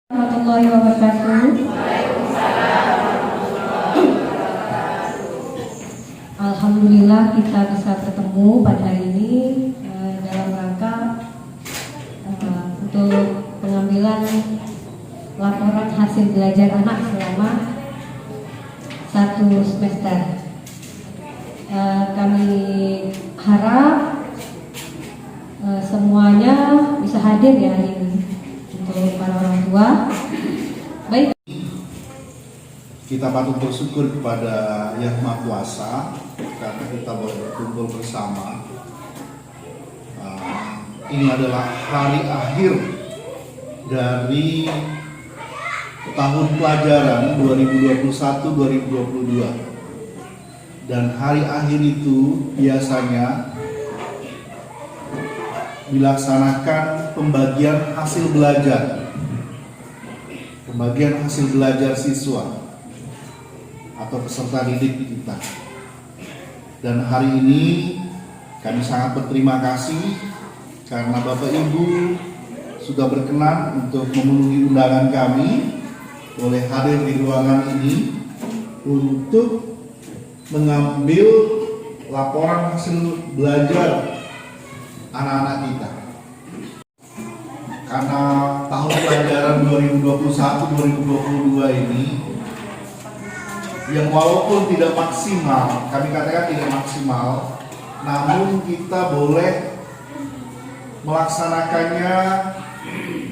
Warahmatullahi wabarakatuh. Alhamdulillah kita bisa bertemu pada hari ini dalam rangka untuk pengambilan laporan hasil belajar anak selama 1 semester. Kami harap semuanya bisa hadir ya hari ini untuk para orang tua. Baik. Kita patut bersyukur kepada Yang Maha Kuasa karena kita boleh berkumpul bersama. Ini adalah hari akhir dari tahun pelajaran 2021-2022. Dan hari akhir itu biasanya dilaksanakan pembagian hasil belajar. Pembagian hasil belajar siswa atau peserta didik kita. Dan hari ini kami sangat berterima kasih karena Bapak Ibu sudah berkenan untuk memenuhi undangan kami boleh hadir di ruangan ini untuk mengambil laporan hasil belajar anak-anak kita. Karena tahun pelajaran 2021-2022 ini yang walaupun tidak maksimal, kami katakan tidak maksimal, namun kita boleh melaksanakannya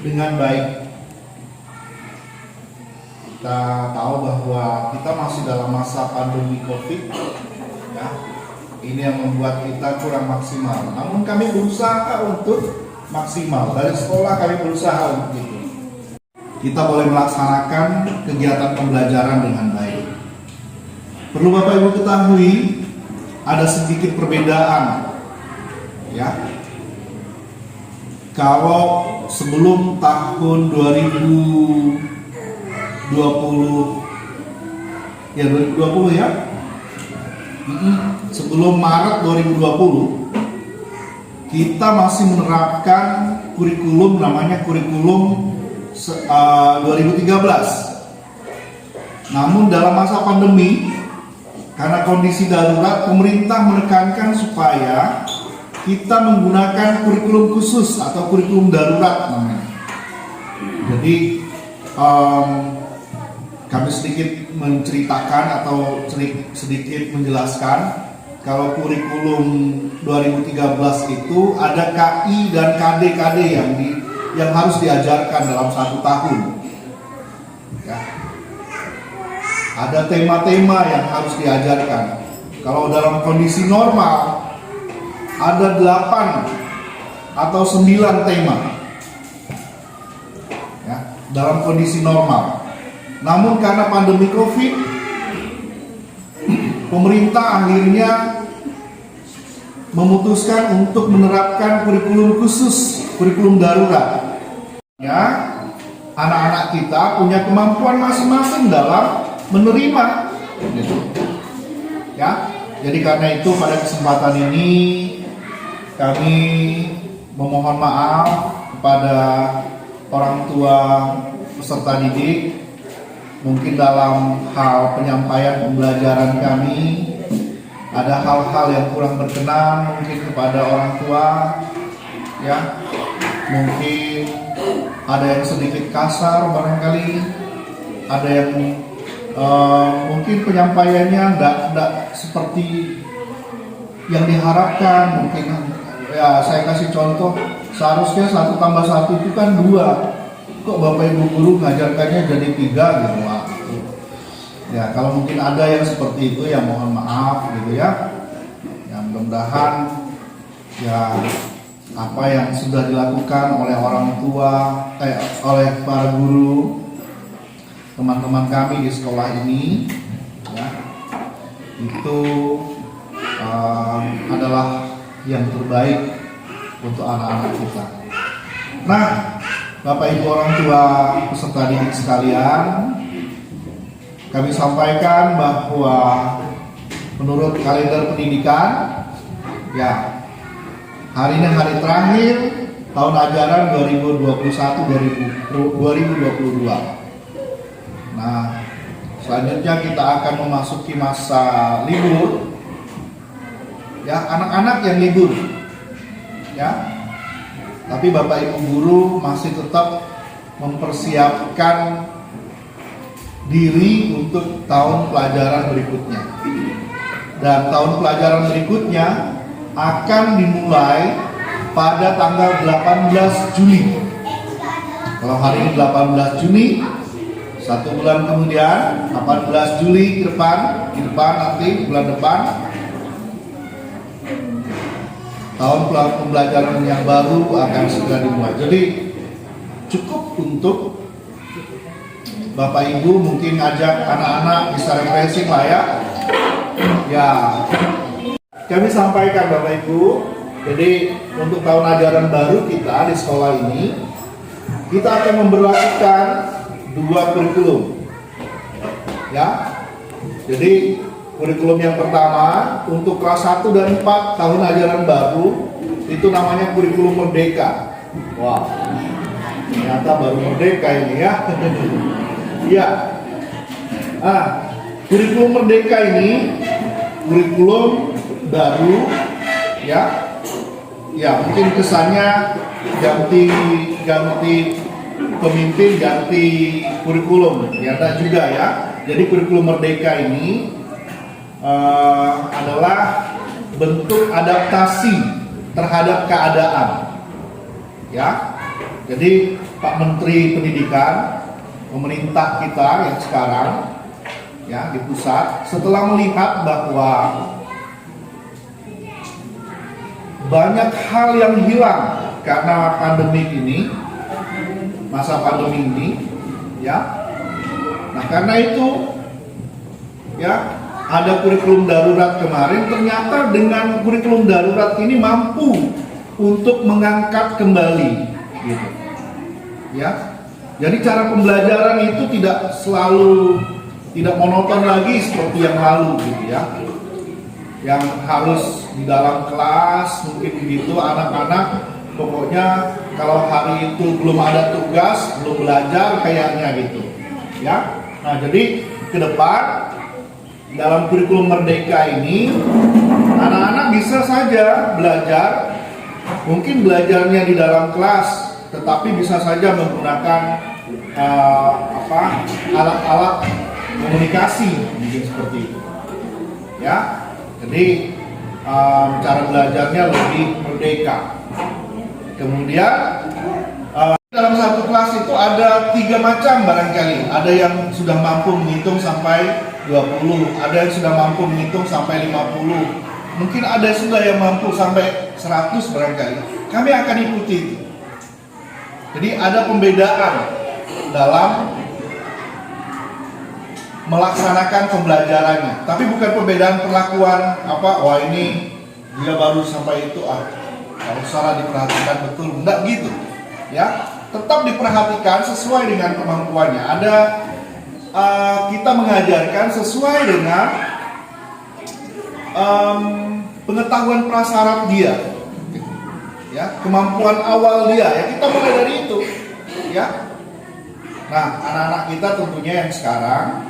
dengan baik. Kita tahu bahwa kita masih dalam masa pandemi COVID, ya. Ini yang membuat kita kurang maksimal. Namun kami berusaha untuk maksimal. Dari sekolah kami berusaha untuk itu. Kita boleh melaksanakan kegiatan pembelajaran dengan baik. Perlu Bapak Ibu ketahui ada sedikit perbedaan, ya. Kalau sebelum tahun 2020 ya, sebelum Maret 2020 kita masih menerapkan kurikulum namanya kurikulum 2013. Namun dalam masa pandemi, karena kondisi darurat, pemerintah menekankan supaya kita menggunakan kurikulum khusus atau kurikulum darurat namanya. Jadi kami sedikit menceritakan atau sedikit menjelaskan kalau kurikulum 2013 itu ada KI dan KD-KD yang harus diajarkan dalam 1 tahun. Ya. Ada tema-tema yang harus diajarkan. Kalau dalam kondisi normal ada 8 atau 9 tema. Ya, dalam kondisi normal. Namun karena pandemi COVID, pemerintah akhirnya memutuskan untuk menerapkan kurikulum khusus, kurikulum darurat. Ya, anak-anak kita punya kemampuan masing-masing dalam menerima. Ya, jadi karena itu pada kesempatan ini kami memohon maaf kepada orang tua peserta didik. Mungkin dalam hal penyampaian pembelajaran kami ada hal-hal yang kurang berkenan mungkin kepada orang tua, ya. Mungkin ada yang sedikit kasar barangkali, ada yang mungkin penyampaiannya tidak seperti yang diharapkan. Mungkin ya saya kasih contoh, seharusnya 1 tambah 1 itu kan 2. kok Bapak Ibu guru ngajarkannya jadi 3 gitu. Wah, gitu. Ya kalau mungkin ada yang seperti itu ya mohon maaf gitu ya. Yang mudah-mudahan ya apa yang sudah dilakukan oleh orang tua, oleh para guru, teman-teman kami di sekolah ini, ya, itu adalah yang terbaik untuk anak-anak kita. Nah, Bapak Ibu orang tua peserta didik sekalian, kami sampaikan bahwa menurut kalender pendidikan, ya, hari ini hari terakhir tahun ajaran 2021-2022. Nah, selanjutnya kita akan memasuki masa libur. Ya, anak-anak yang libur. Ya. Tapi Bapak Ibu guru masih tetap mempersiapkan diri untuk tahun pelajaran berikutnya. Dan tahun pelajaran berikutnya akan dimulai pada tanggal 18 Juli. Kalau hari ini 18 Juni, 1 bulan kemudian 18 Juli ke depan nanti bulan depan tahun pembelajaran yang baru akan segera dimulai. Jadi cukup untuk Bapak Ibu mungkin ngajak anak-anak bisa refreshing lah ya. Ya, kami sampaikan Bapak Ibu. Jadi untuk tahun ajaran baru kita di sekolah ini, kita akan memberlakukan 2 kurikulum. Ya. Jadi kurikulum yang pertama untuk kelas 1 dan 4 tahun ajaran baru itu namanya kurikulum merdeka. Wah, ternyata baru merdeka ini ya. Iya. Nah, kurikulum merdeka ini kurikulum baru ya. Ya, mungkin kesannya ganti pemimpin, ganti kurikulum. Ternyata juga ya. Jadi kurikulum merdeka ini adalah bentuk adaptasi terhadap keadaan, ya. Jadi Pak Menteri Pendidikan, pemerintah kita yang sekarang, ya di pusat, setelah melihat bahwa banyak hal yang hilang karena pandemi ini, masa pandemi ini, ya. Nah karena itu, ya. Ada kurikulum darurat kemarin, ternyata dengan kurikulum darurat ini mampu untuk mengangkat kembali, gitu. Ya, jadi cara pembelajaran itu tidak monoton lagi seperti yang lalu, gitu ya. Yang harus di dalam kelas mungkin begitu anak-anak, pokoknya kalau hari itu belum ada tugas, belum belajar kayaknya gitu, ya. Nah jadi ke depan dalam kurikulum merdeka ini anak-anak bisa saja belajar, mungkin belajarnya di dalam kelas, tetapi bisa saja menggunakan alat-alat komunikasi mungkin seperti itu, ya. Jadi cara belajarnya lebih merdeka. Kemudian dalam satu kelas itu ada 3 macam barangkali. Ada yang sudah mampu menghitung sampai 20, ada yang sudah mampu menghitung sampai 50. Mungkin ada juga yang mampu sampai 100 barangkali. Kami akan ikuti itu. Jadi ada pembedaan dalam melaksanakan pembelajarannya. Tapi bukan pembedaan perlakuan wah ini dia baru sampai itu kalau salah diperhatikan betul. Enggak gitu. Ya, tetap diperhatikan sesuai dengan kemampuannya. Ada kita mengajarkan sesuai dengan pengetahuan prasyarat dia, ya, kemampuan awal dia. Ya, kita mulai dari itu, ya. Nah, anak-anak kita tentunya yang sekarang,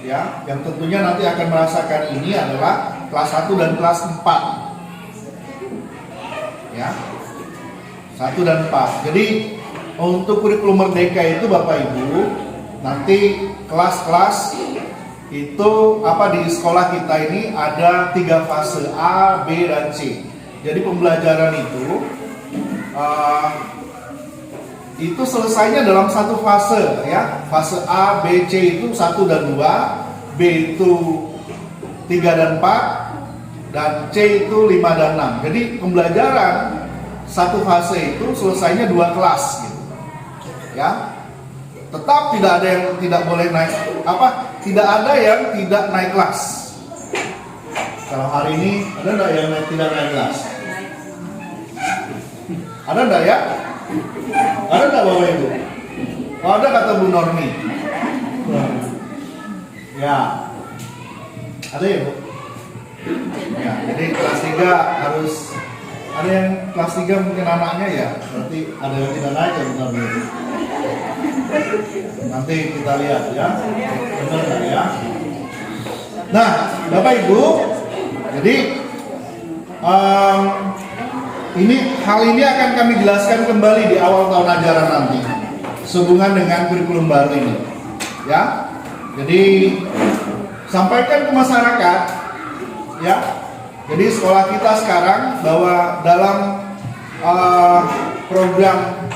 ya, yang tentunya nanti akan merasakan ini adalah kelas 1 dan kelas 4, ya, 1 dan 4. Jadi untuk kurikulum merdeka itu Bapak Ibu, nanti kelas-kelas itu di sekolah kita ini ada 3 fase A, B, dan C. Jadi pembelajaran itu itu selesainya dalam satu fase ya. Fase A, B, C itu 1 dan 2, B itu 3 dan 4, dan C itu 5 dan 6. Jadi pembelajaran satu fase itu selesainya 2 kelas gitu. Ya. Tetap tidak ada yang tidak boleh naik tidak ada yang tidak naik kelas. Kalau hari ini ada enggak yang tidak naik kelas? Ada enggak ya? Ada enggak Bapak Ibu? Oh, ada kata Bu Normi. Ya. Ada ya Bu? Ya, jadi kelas 3 harus ada yang kelas 3 mungkin anaknya ya. Berarti ada yang tidak naik ya Bu Normi. Nanti kita lihat ya. Benar nggak ya? Nah, Bapak Ibu, jadi hal ini akan kami jelaskan kembali di awal tahun ajaran nanti, sehubungan dengan kurikulum baru ini, ya. Jadi sampaikan ke masyarakat, ya. Jadi sekolah kita sekarang bahwa dalam program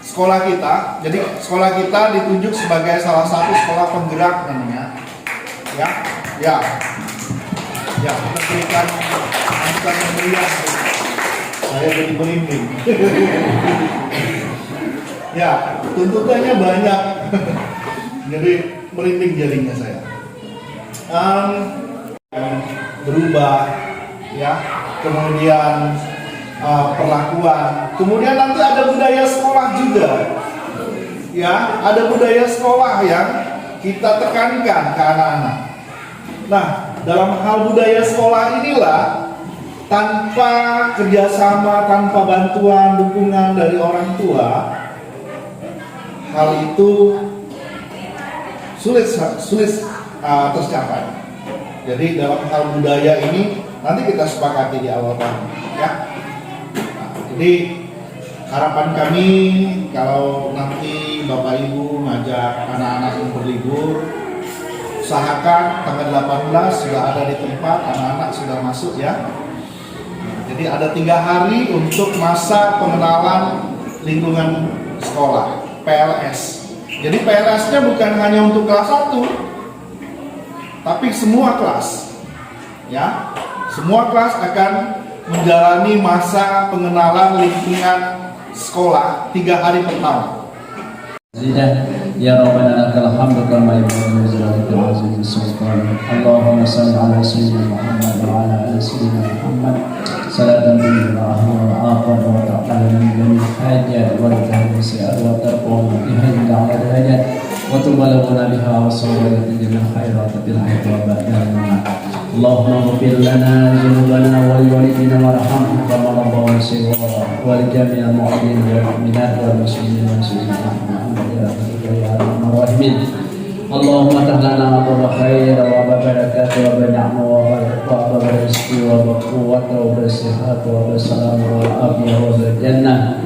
sekolah kita, jadi sekolah kita ditunjuk sebagai salah satu sekolah penggerak namanya, ya, ya, ya. Kita berikan angkat yang meriah. Saya jadi merinding. Ya, tuntutannya banyak. Jadi merinding jadinya saya. Berubah, ya. Kemudian perlakuan. Kemudian nanti ada budaya sekolah juga. Ya, ada budaya sekolah yang kita tekankan ke anak-anak. Nah, dalam hal budaya sekolah inilah, tanpa kerjasama, tanpa bantuan, dukungan dari orang tua, hal itu sulit tercapai. Jadi dalam hal budaya ini nanti kita sepakati di awal tahun, ya. Nah, jadi harapan kami kalau nanti Bapak Ibu ngajak anak-anak yang berlibur, usahakan tanggal 18 sudah ada di tempat, anak-anak sudah masuk ya. Jadi ada 3 hari untuk masa pengenalan lingkungan sekolah, PLS. Jadi PLS-nya bukan hanya untuk kelas 1, tapi semua kelas. Ya, semua kelas akan menjalani masa pengenalan lingkungan sekolah 3 hari pertama. Ya Rabbana lakal hamdu kama yanbaghi li jalali wajhika sultan. Allahumma shalli ala sayyidina Muhammad wa ala ali sayyidina Muhammad. Salatan billah wa aqwa wa ta'ala min hajat wa tahsiat wa tarqum biha ila darajat wa tubaluna biha wa sallallahu alaihi khairat bil hayat wa ba'da. Allahumma ighfir lana dhunubana wa liwalidina warhamna kama rabbana shighara wa li jami'il mu'minina wal mu'minat wal muslimin wal muslimat. Allahumma tahlana wa khair wa barakat wa ni'ma wa rizqi wa quwwata wa sihat wa salam wa afiyah wa jannah